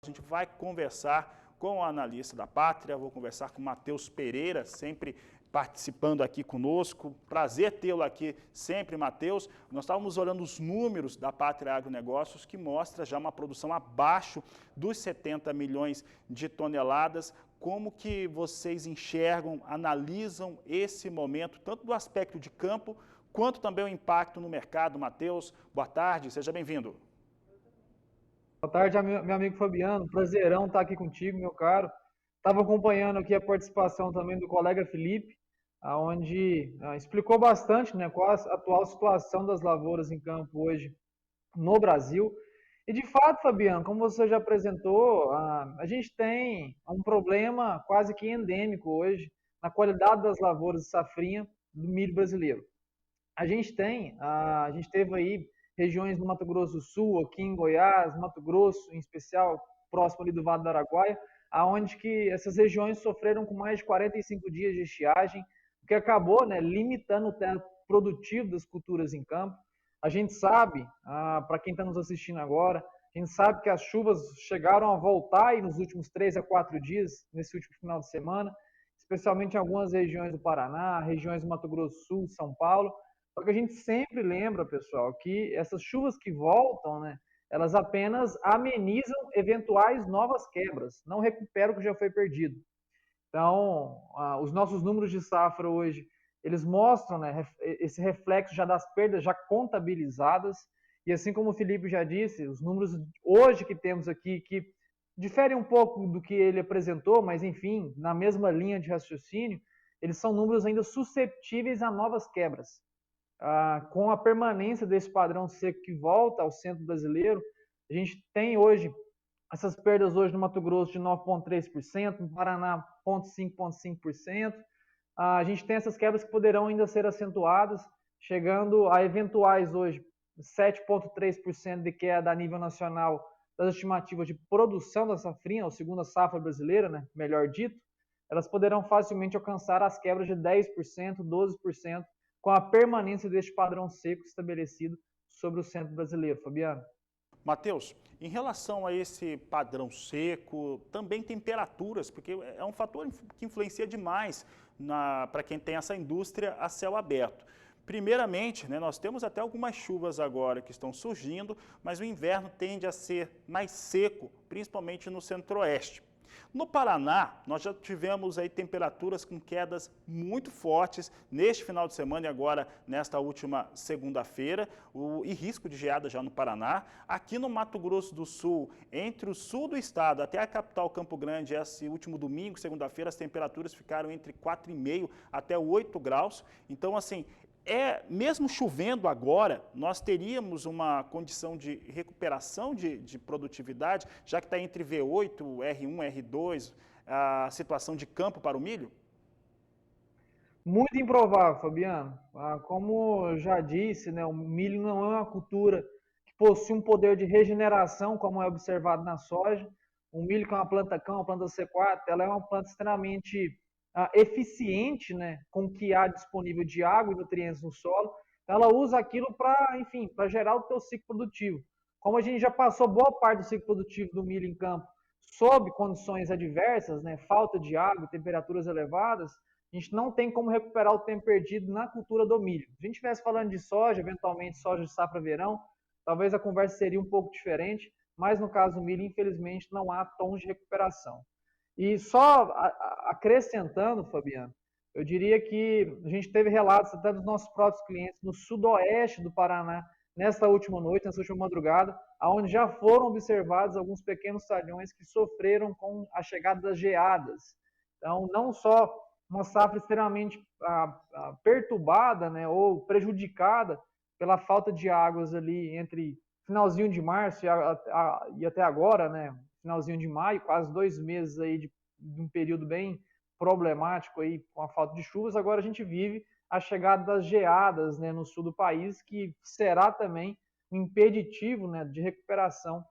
A gente vai conversar com o analista da Pátria, vou conversar com o Matheus Pereira, sempre participando aqui conosco. Prazer tê-lo aqui sempre, Matheus. Nós estávamos olhando os números da Pátria Agronegócios, que mostra já uma produção abaixo dos 70 milhões de toneladas. Como que vocês enxergam, analisam esse momento, tanto do aspecto de campo, quanto também o impacto no mercado? Matheus, boa tarde, seja bem-vindo. Boa tarde, meu amigo Fabiano. Prazerão estar aqui contigo, meu caro. Estava acompanhando aqui a participação também do colega Felipe, onde explicou bastante, né, qual a atual situação das lavouras em campo hoje no Brasil. E de fato, Fabiano, como você já apresentou, a gente tem um problema quase que endêmico hoje na qualidade das lavouras de safrinha do milho brasileiro. A gente teve aí regiões no Mato Grosso do Sul, aqui em Goiás, Mato Grosso, em especial, próximo ali do Vale do Araguaia, aonde que essas regiões sofreram com mais de 45 dias de estiagem, o que acabou, né, limitando o tempo produtivo das culturas em campo. A gente sabe, para quem está nos assistindo agora, a gente sabe que as chuvas chegaram a voltar aí nos últimos 3 a 4 dias, nesse último final de semana, especialmente em algumas regiões do Paraná, regiões do Mato Grosso do Sul, São Paulo. Só que a gente sempre lembra, pessoal, que essas chuvas que voltam, né, elas apenas amenizam eventuais novas quebras, não recuperam o que já foi perdido. Então, os nossos números de safra hoje, eles mostram, né, esse reflexo já das perdas já contabilizadas, e assim como o Felipe já disse, os números hoje que temos aqui, que diferem um pouco do que ele apresentou, mas enfim, na mesma linha de raciocínio, eles são números ainda susceptíveis a novas quebras. Com a permanência desse padrão seco que volta ao centro brasileiro, a gente tem hoje essas perdas hoje no Mato Grosso de 9,3%, no Paraná 0,5%. A gente tem essas quebras que poderão ainda ser acentuadas, chegando a eventuais hoje 7,3% de queda a nível nacional das estimativas de produção da safrinha, ou segunda safra brasileira, né, melhor dito, elas poderão facilmente alcançar as quebras de 10%, 12%, com a permanência deste padrão seco estabelecido sobre o centro brasileiro. Fabiano. Matheus, em relação a esse padrão seco, também temperaturas, porque é um fator que influencia demais para quem tem essa indústria a céu aberto. Primeiramente, né, nós temos até algumas chuvas agora que estão surgindo, mas o inverno tende a ser mais seco, principalmente no centro-oeste. No Paraná, nós já tivemos aí temperaturas com quedas muito fortes neste final de semana e agora nesta última segunda-feira, e risco de geada já no Paraná. Aqui no Mato Grosso do Sul, entre o sul do estado até a capital Campo Grande, esse último domingo, segunda-feira, as temperaturas ficaram entre 4,5 até 8 graus. Então, assim, mesmo chovendo agora, nós teríamos uma condição de recuperação de produtividade, já que está entre V8, R1, R2, a situação de campo para o milho? Muito improvável, Fabiano. Como já disse, né, o milho não é uma cultura que possui um poder de regeneração, como é observado na soja. O milho, que é uma planta cão, uma planta C4, ela é uma planta extremamente eficiente, né, com o que há disponível de água e nutrientes no solo. Ela usa aquilo para, enfim, para gerar o teu ciclo produtivo. Como a gente já passou boa parte do ciclo produtivo do milho em campo sob condições adversas, né, falta de água, temperaturas elevadas, a gente não tem como recuperar o tempo perdido na cultura do milho. Se a gente estivesse falando de soja, eventualmente soja de safra verão, talvez a conversa seria um pouco diferente, mas no caso do milho, infelizmente, não há tons de recuperação. E só acrescentando, Fabiano, eu diria que a gente teve relatos até dos nossos próprios clientes no sudoeste do Paraná, nessa última noite, nessa última madrugada, onde já foram observados alguns pequenos talhões que sofreram com a chegada das geadas. Então, não só uma safra extremamente perturbada, né, ou prejudicada pela falta de águas ali entre finalzinho de março e até agora, né, finalzinho de maio, quase 2 meses aí de um período bem problemático aí com a falta de chuvas. Agora a gente vive a chegada das geadas, né, no sul do país, que será também um impeditivo, né, de recuperação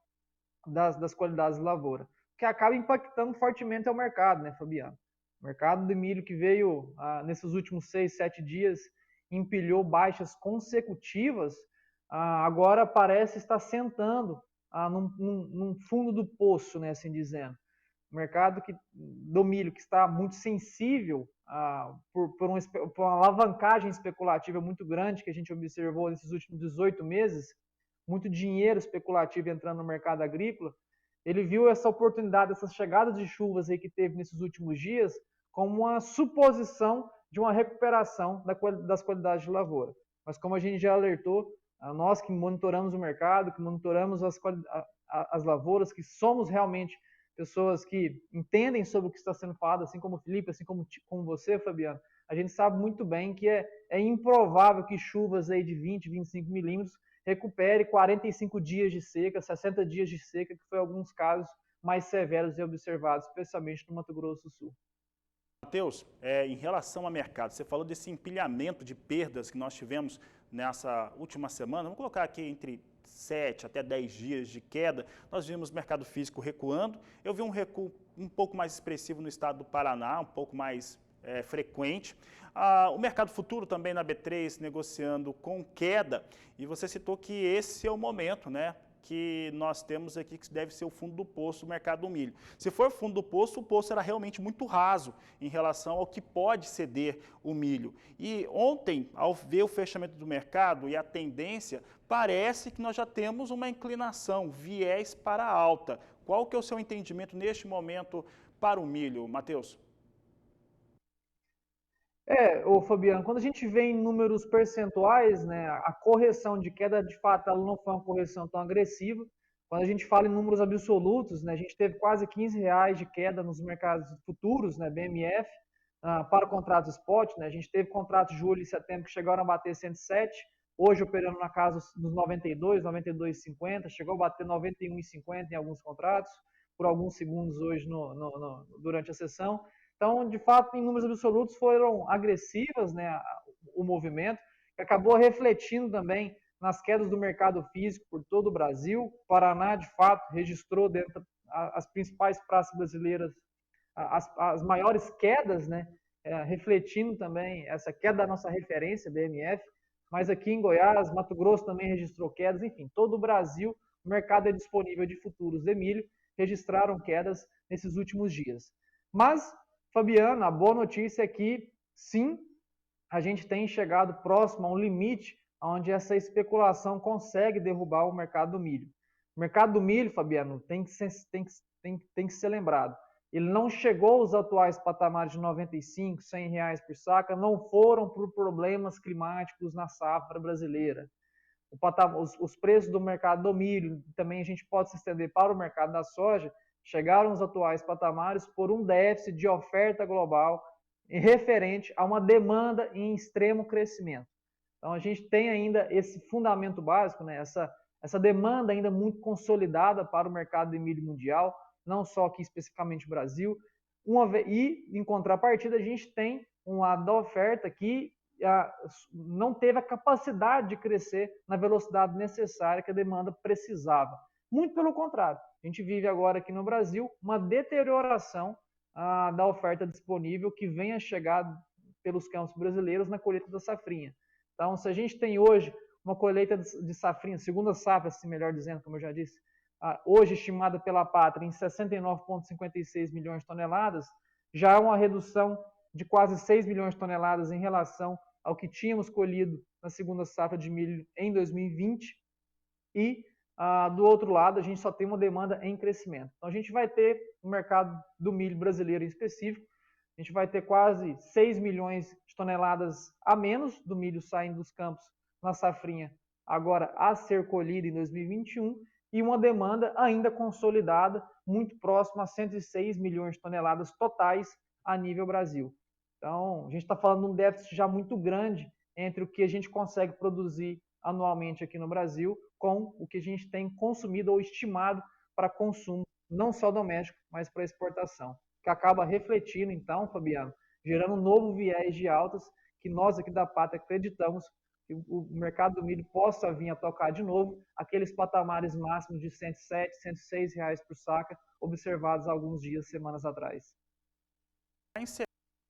das qualidades de lavoura, que acaba impactando fortemente o mercado, né, Fabiano? O mercado de milho que veio nesses últimos 6, 7 dias empilhou baixas consecutivas, agora parece estar sentando num fundo do poço, né, assim dizendo. O mercado do milho que está muito sensível por uma alavancagem especulativa muito grande que a gente observou nesses últimos 18 meses, muito dinheiro especulativo entrando no mercado agrícola, ele viu essa oportunidade, essas chegadas de chuvas aí que teve nesses últimos dias, como uma suposição de uma recuperação das qualidades de lavoura. Mas como a gente já alertou, nós que monitoramos o mercado, que monitoramos as lavouras, que somos realmente pessoas que entendem sobre o que está sendo falado, assim como o Felipe, assim como você, Fabiano, a gente sabe muito bem que é improvável que chuvas aí de 20, 25 milímetros recupere 45 dias de seca, 60 dias de seca, que foi alguns casos mais severos e observados, especialmente no Mato Grosso do Sul. Matheus, em relação ao mercado, você falou desse empilhamento de perdas que nós tivemos nessa última semana. Vamos colocar aqui entre 7 até 10 dias de queda. Nós vimos o mercado físico recuando. Eu vi um recuo um pouco mais expressivo no estado do Paraná, um pouco mais frequente. O mercado futuro também na B3 negociando com queda. E você citou que esse é o momento, né, que nós temos aqui, que deve ser o fundo do poço do mercado do milho. Se for fundo do poço, o poço era realmente muito raso em relação ao que pode ceder o milho. E ontem, ao ver o fechamento do mercado e a tendência, parece que nós já temos uma inclinação, viés para alta. Qual que é o seu entendimento neste momento para o milho, Matheus? Fabiano, quando a gente vê em números percentuais, né, a correção de queda, de fato, ela não foi uma correção tão agressiva. Quando a gente fala em números absolutos, né, a gente teve quase R$ 15 de queda nos mercados futuros, né, BMF, para o contrato spot. Né, a gente teve contratos de julho e setembro que chegaram a bater 107, hoje operando na casa dos 92, 92,50, chegou a bater 91,50 em alguns contratos, por alguns segundos hoje durante a sessão. Então, de fato, em números absolutos foram agressivas, né, o movimento, que acabou refletindo também nas quedas do mercado físico por todo o Brasil. O Paraná, de fato, registrou dentro as principais praças brasileiras as maiores quedas, né, refletindo também essa queda da nossa referência, BMF. Mas aqui em Goiás, Mato Grosso também registrou quedas. Enfim, todo o Brasil, o mercado é disponível de futuros de milho, registraram quedas nesses últimos dias. Mas Fabiano, a boa notícia é que, sim, a gente tem chegado próximo a um limite onde essa especulação consegue derrubar o mercado do milho. O mercado do milho, Fabiano, tem que ser lembrado. Ele não chegou aos atuais patamares de 95, R$ 100 por saca, não foram por problemas climáticos na safra brasileira. Os preços do mercado do milho, também a gente pode se estender para o mercado da soja, chegaram aos atuais patamares por um déficit de oferta global referente a uma demanda em extremo crescimento. Então, a gente tem ainda esse fundamento básico, né? essa demanda ainda muito consolidada para o mercado de milho mundial, não só aqui especificamente no Brasil. E, em contrapartida, a gente tem um lado da oferta que não teve a capacidade de crescer na velocidade necessária que a demanda precisava. Muito pelo contrário, a gente vive agora aqui no Brasil uma deterioração da oferta disponível que vem a chegar pelos campos brasileiros na colheita da safrinha. Então, se a gente tem hoje uma colheita de safrinha, segunda safra, assim, melhor dizendo, como eu já disse, hoje estimada pela Pátria em 69,56 milhões de toneladas, já é uma redução de quase 6 milhões de toneladas em relação ao que tínhamos colhido na segunda safra de milho em 2020. E do outro lado, a gente só tem uma demanda em crescimento. Então, a gente vai ter no mercado do milho brasileiro em específico, a gente vai ter quase 6 milhões de toneladas a menos do milho saindo dos campos na safrinha, agora a ser colhida em 2021, e uma demanda ainda consolidada, muito próxima a 106 milhões de toneladas totais a nível Brasil. Então, a gente está falando de um déficit já muito grande entre o que a gente consegue produzir anualmente aqui no Brasil com o que a gente tem consumido ou estimado para consumo, não só doméstico, mas para exportação, que acaba refletindo, então, Fabiano, gerando um novo viés de altas que nós aqui da Pátria acreditamos que o mercado do milho possa vir a tocar de novo aqueles patamares máximos de 107, 106 reais por saca observados há alguns dias, semanas atrás.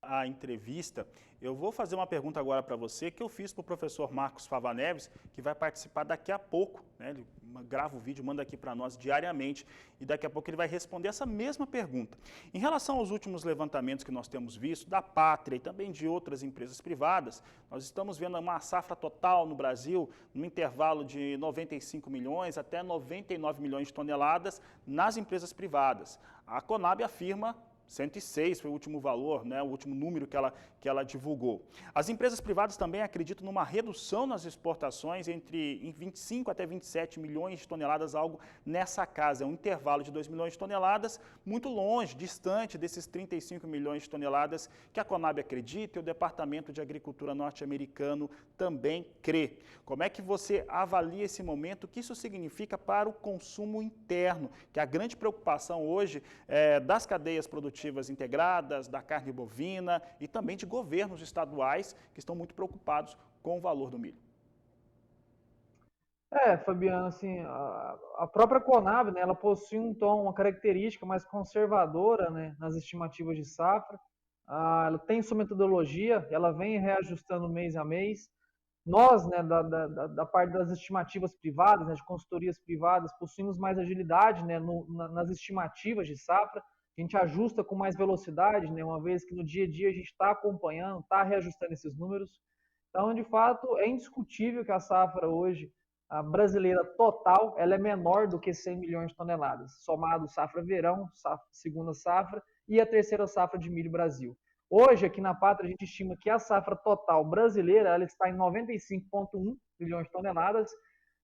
A entrevista, eu vou fazer uma pergunta agora para você que eu fiz para o professor Marcos Fava Neves, que vai participar daqui a pouco, né? Ele grava o vídeo, manda aqui para nós diariamente e daqui a pouco ele vai responder essa mesma pergunta. Em relação aos últimos levantamentos que nós temos visto, da Pátria e também de outras empresas privadas, nós estamos vendo uma safra total no Brasil no intervalo de 95 milhões até 99 milhões de toneladas nas empresas privadas. A Conab afirma 106 foi o último valor, né, o último número que ela divulgou. As empresas privadas também acreditam numa redução nas exportações em 25 até 27 milhões de toneladas, algo nessa casa. É um intervalo de 2 milhões de toneladas, muito longe, distante desses 35 milhões de toneladas que a Conab acredita e o Departamento de Agricultura norte-americano também crê. Como é que você avalia esse momento? O que isso significa para o consumo interno? Que a grande preocupação hoje é das cadeias produtivas integradas, da carne bovina e também de governos estaduais que estão muito preocupados com o valor do milho. Fabiano, assim, a própria Conab, né, ela possui um tom, uma característica mais conservadora, né, nas estimativas de safra. Ela tem sua metodologia, ela vem reajustando mês a mês. Nós, né, da parte das estimativas privadas, né, de consultorias privadas, possuímos mais agilidade, né, nas estimativas de safra. A gente ajusta com mais velocidade, né, uma vez que no dia a dia a gente está acompanhando, está reajustando esses números. Então, de fato, é indiscutível que a safra hoje, a brasileira total, ela é menor do que 100 milhões de toneladas, somado safra verão, segunda safra e a terceira safra de milho Brasil. Hoje, aqui na Pátria, a gente estima que a safra total brasileira ela está em 95,1 milhões de toneladas,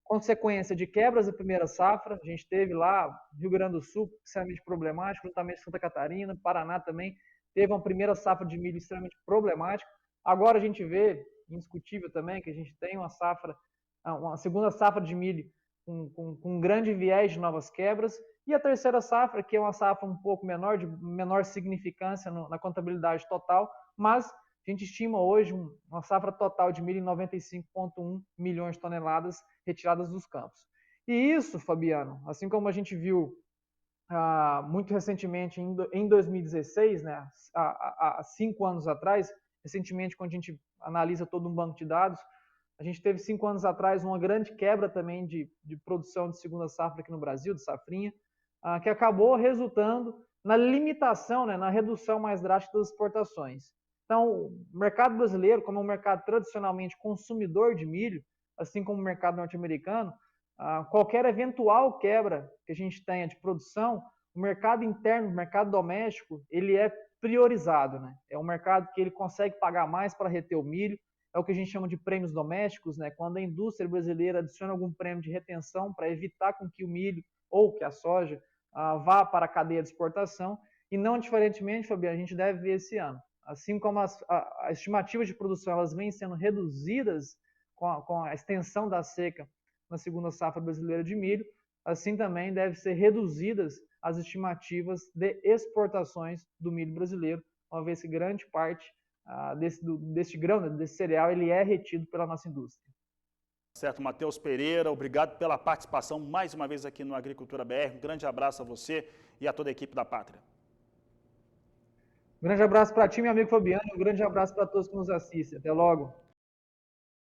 consequência de quebras da primeira safra. A gente teve lá Rio Grande do Sul, extremamente problemático, juntamente Santa Catarina, Paraná também, teve uma primeira safra de milho extremamente problemática. Agora a gente vê, indiscutível também, que a gente tem uma segunda safra de milho com um grande viés de novas quebras, e a terceira safra, que é uma safra um pouco menor, de menor significância na contabilidade total, mas a gente estima hoje uma safra total de milho em 95,1 milhões de toneladas retiradas dos campos. E isso, Fabiano, assim como a gente viu muito recentemente em 2016, né, há 5 anos atrás, recentemente quando a gente analisa todo um banco de dados, a gente teve 5 anos atrás uma grande quebra também de produção de segunda safra aqui no Brasil, de safrinha, que acabou resultando na limitação, né, na redução mais drástica das exportações. Então, o mercado brasileiro, como é um mercado tradicionalmente consumidor de milho, assim como o mercado norte-americano, qualquer eventual quebra que a gente tenha de produção, o mercado interno, o mercado doméstico, ele é priorizado, né? É um mercado que ele consegue pagar mais para reter o milho, é o que a gente chama de prêmios domésticos, né? Quando a indústria brasileira adiciona algum prêmio de retenção para evitar com que o milho ou que a soja vá para a cadeia de exportação, e não diferentemente, Fabiano, a gente deve ver esse ano. Assim como as estimativas de produção elas vêm sendo reduzidas com a extensão da seca na segunda safra brasileira de milho, assim também devem ser reduzidas as estimativas de exportações do milho brasileiro, uma vez que grande parte desse grão, né, desse cereal, ele é retido pela nossa indústria. Certo, Matheus Pereira, obrigado pela participação mais uma vez aqui no Agricultura BR. Um grande abraço a você e a toda a equipe da Pátria. Um grande abraço para ti, meu amigo Fabiano, e um grande abraço para todos que nos assistem. Até logo.